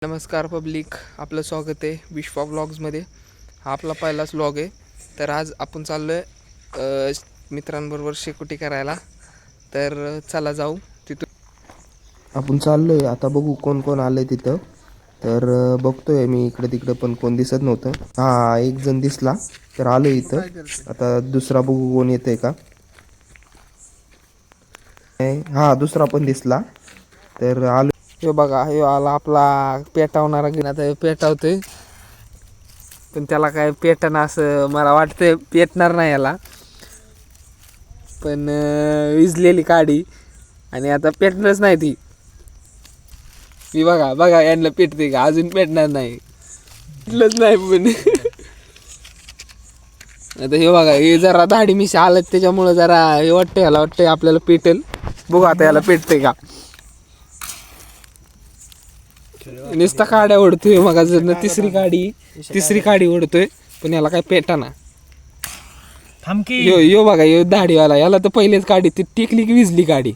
नमस्कार पब्लिक, आपलं स्वागत आहे विश्वा व्लॉग्समध्ये. हा आपला पहिलाच व्लॉग आहे. तर आज आपण चाललो आहे मित्रांबरोबर शेकोटी करायला. तर चला जाऊ तिथून. आपण चाललो आहे आता, बघू कोण कोण आलं आहे तिथं. तर बघतोय मी इकडे तिकडे, पण कोण दिसत नव्हतं. हा एक जण दिसला तर आलो इथं. आता दुसरा बघू कोण येतंय का. हा दुसरा पण दिसला तर आलो. हे बघा, हे आला आपला पेटावणारा घेऊन. आता हे पेटावतोय, पण त्याला काय पेटणं असं मला वाटतं पेटणार नाही याला. पण विजलेली काडी आणि आता पेटणारच नाही ती. मी बघा बघा यांना पेटते का, अजून पेटणार नाही, पेटलंच नाही. पण आता हे बघा, हे जरा दाढी मिशी आलं त्याच्यामुळं जरा हे वाटतं, याला वाटतं आपल्याला पेटेल. बघू आता याला पेटते का. नुसता काड्या ओढतोय मग, अजून तिसरी काडी ओढतोय, पण याला काय पेटाना. यो बघा, यो दाढीवाला, याला तर पहिलेच काडी ती टिकली की विजली काडी.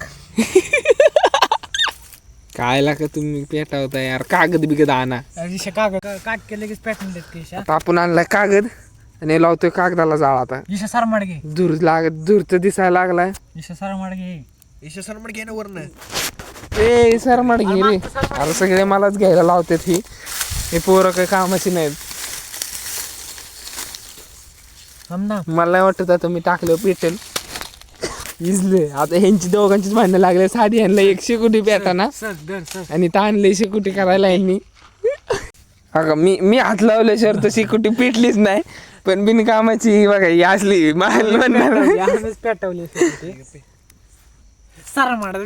काय लागा तुम्ही पेटावता यार, कागद बिगद आणा. आता आपण आणलाय कागद आणि लावतोय कागदाला जाळ. आता दूर तर दिसायला लागलाय. ए सरमड घे रे. अरे सगळे मलाच घ्यायला लावतात हे पोरं काही कामाची नाहीत. मला नाही वाटत आता मी टाकलं पेटेल. इजले आता ह्यांची दोघांचीच भांडणं लागले. साडी आणलं एक शेकोटी पेटाना आणि ताणले शेकोटी करायला यांनी. हा मी हात लावल्याशिवाय तर शेकोटी पेटलीच नाही. पण बिनकामाची बघा ही असली माल म्हणणार पेटवली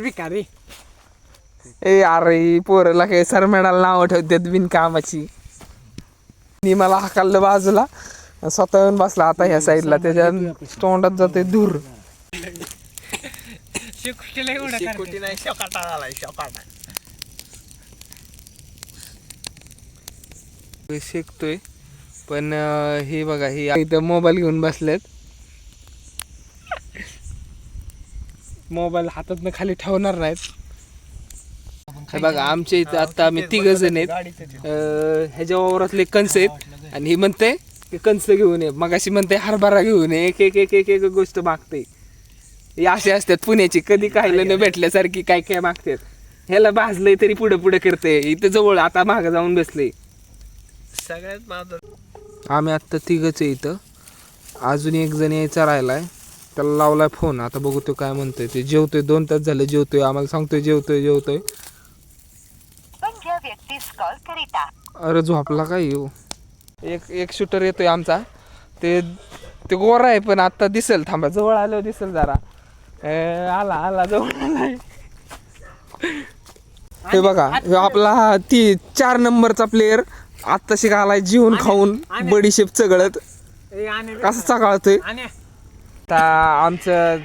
भिकारी. ए अरे पोरला काही सरमेडाला नाव ठेवतात बिनकामाची. मी मला हाकललं बाजूला, स्वतः येऊन बसला आता ह्या साईडला. त्याच्या तोंडात जाते दूर. शेकतोय पण हे बघा, हे इथं मोबाईल घेऊन बसलेत. मोबाईल हातातनं खाली ठेवणार नाहीत. हे बघा, आमच्या इथं आता आम्ही 3 जण आहेत. ह्याच्या वावरातले कंस आहेत आणि हे म्हणते की कंस घेऊन ये, मग अशी म्हणते हरभरा घेऊन ये. एक एक एक एक एक गोष्ट मागते. हे असे असतात पुण्याची, कधी खायला न भेटल्यासारखी काय काय मागतात. ह्याला भाजलंय तरी पुढे पुढे करते. इथं जवळ आता मागं जाऊन बसले. सगळ्यात माझं आम्ही आत्ता 3च आहे इथं. अजून एक जण यायचा राहिलाय, त्याला लावलाय फोन. आता बघू तो काय म्हणतोय. ते जेवतोय, 2 तास झाले जेवतोय, आम्हाला सांगतोय जेवतोय. अरे झोपला काय येऊ. एक शूटर येतोय आमचा. ते गोरा आहे पण आता दिसेल. थांबा, जवळ आल्यावर दिसेल जरा. आला जवळ आलाय. हे बघा, हे आपला 4 नंबरचा प्लेयर आत्ता शिकालाय जेवून खाऊन बडीशेप चगळत. कसं चगळतोय. आता आमचं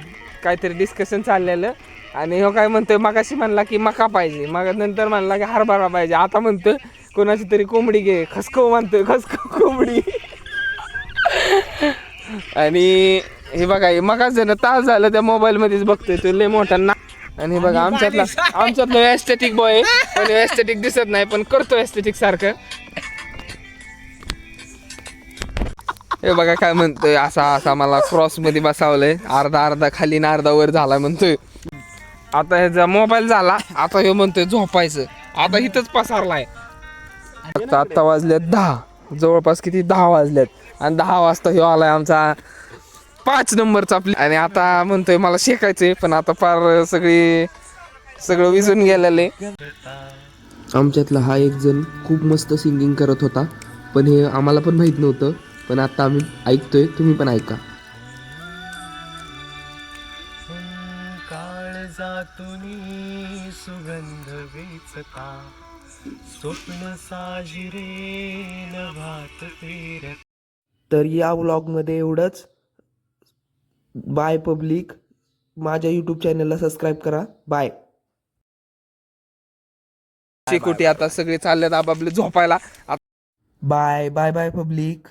काहीतरी डिस्कशन चाललेलं आणि हो काय म्हणतोय, मगाशी म्हणला की मका पाहिजे, मग नंतर म्हणला की हरभरा पाहिजे, आता म्हणतोय कोणाची तरी कोंबडी घे. खसखव म्हणतोय, खसखव कोंबडी. आणि हे बघा, मगाच जण तास झालं त्या मोबाईल मध्येच बघतोय तो लय मोठा ना. आणि बघा आमच्यातलं एस्थेटिक बॉय, पण एस्थेटिक दिसत नाही पण करतो एस्थेटिक सारखं. हे बघा काय म्हणतोय, असा मला क्रॉस मध्ये बसावलंय. अर्धा खाली ना अर्धा वर झाला म्हणतोय. आता ह्याचा मोबाईल झाला, आता हे म्हणतोय झोपायचं. आता इथंच पसारलाय. आता वाजल्यात 10, जवळपास किती 10 वाजल्यात. आणि 10 वाजता ह्यो आलाय आमचा 5 नंबरचा प्लेयर. आणि आता म्हणतोय मला शेकायचंय, पण आता फार सगळं विजून गेलेले. आमच्यातला हा एक जण खूप मस्त सिंगिंग करत होता, पण हे आम्हाला पण माहित नव्हतं. पण आता आम्ही ऐकतोय, तुम्ही पण ऐका. काळजातुनी सुगंध वेचता, स्वप्न साजिरे नभात फिरत. तर या व्लॉगमध्ये एवढंच. Bye public. माझ्या यूट्यूब चॅनलला सबस्क्राईब करा. बाय. शेकोटी आता सगळे चाललेत आपापले झोपायला. Bye bye bye public.